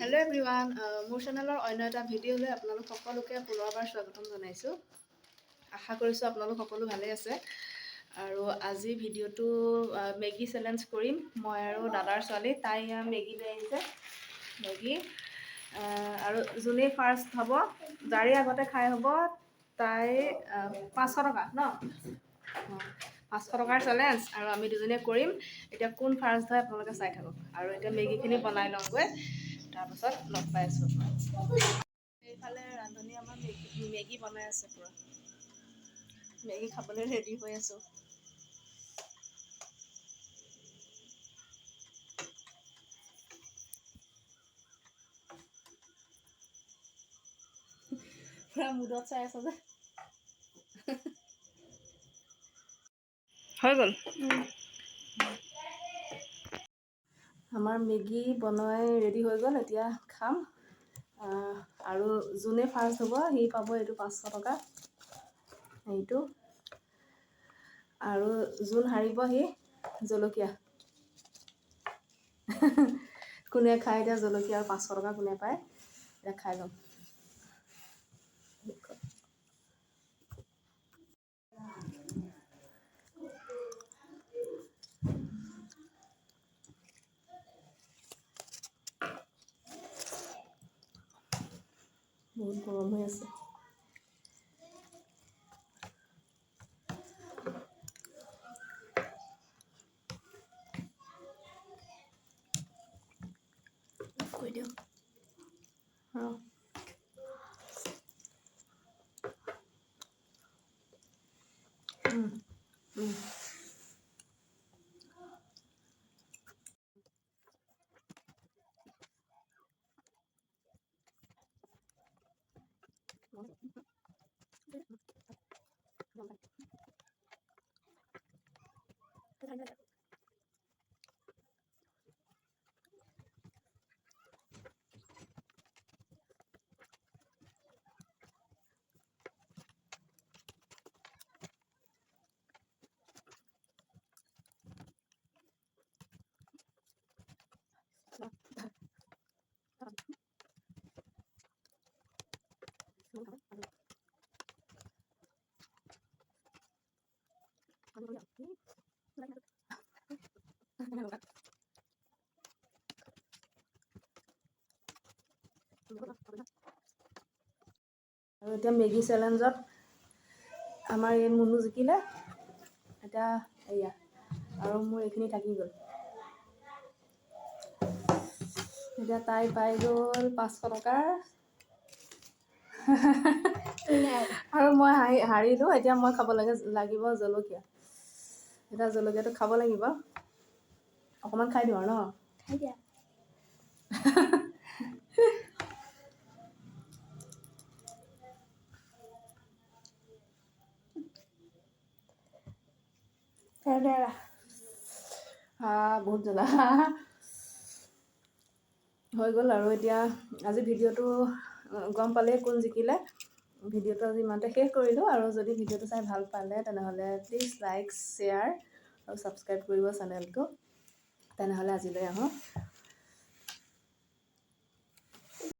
Hello' everyone, মোৰ চেনেলৰ অন্য এটা ভিডিঅ'লৈ আপোনালোক সকলোকে পুনৰবাৰ স্বাগতম জনাইছোঁ। আশা কৰিছোঁ আপোনালোক সকলো ভালে আছে। আৰু আজি ভিডিঅ'টো মেগী চেলেঞ্জ কৰিম। মই আৰু দাদাৰ ছোৱালী, তাই মেগী লৈ আহিছে। মেগী আৰু যোনেই ফাৰ্ষ্ট হ'ব, যাৰে আগতে খাই হ'ব, তাই 500 টকা ন, 500 টকাৰ চেলেঞ্জ। আৰু আমি দুজনীয়ে কৰিম। এতিয়া কোন ফাৰ্ষ্ট হয় আপোনালোকে চাই থাকক। আৰু এতিয়া মেগীখিনি বনাই লওঁগৈ, তাৰপাছত লগ পাই আছোঁ। এইফালে ৰান্ধনী আমাৰ মেগী বনাই আছে পূৰা। মেগী খাবলৈ ৰেডি হৈ আছোঁ। পূৰা মুডত চাই আছ যে। হৈ গ'ল। আমাৰ মেগী বনাই ৰেডি হৈ গ'ল। এতিয়া খাম। আৰু যোনে ফাৰ্ষ্ট হ'ব সি পাব এইটো 500 টকা। এইটো আৰু যোন হাৰিব সি জলকীয়া। কোনে খায় এতিয়া জলকীয়া আৰু 500 টকা কোনে পায়, এতিয়া খাই ল'ম। বহুত গৰম হৈ আছে। কৈ দিওঁ অঁ আৰু এতিয়া মেগী চেলেঞ্জত আমাৰ এই মুনু জিকিলে। এতিয়া এয়া আৰু মোৰ এইখিনি থাকি গ'ল। এতিয়া তাই পাই গ'ল 500 টকা। আৰু মই হাৰিলোঁ। এতিয়া মই খাব লাগিব জলকীয়া। এতিয়া জলকীয়াটো খাব লাগিব। অকণমান খাই দিওঁ আৰু ন? খাই দিয়া। বহুত জ্বলা হৈ গ'ল। আৰু এতিয়া আজি ভিডিঅ'টো গম পালেই কোন জিকিলে। ভিডিঅ'টো আজি ইমানতে শেষ কৰিলোঁ। আৰু যদি ভিডিঅ'টো চাই ভাল পালে তেনেহ'লে প্লিজ লাইক, শ্বেয়াৰ আৰু ছাবস্ক্ৰাইব কৰিব চেনেলটো। তেনেহ'লে আজিলৈ আহোঁ।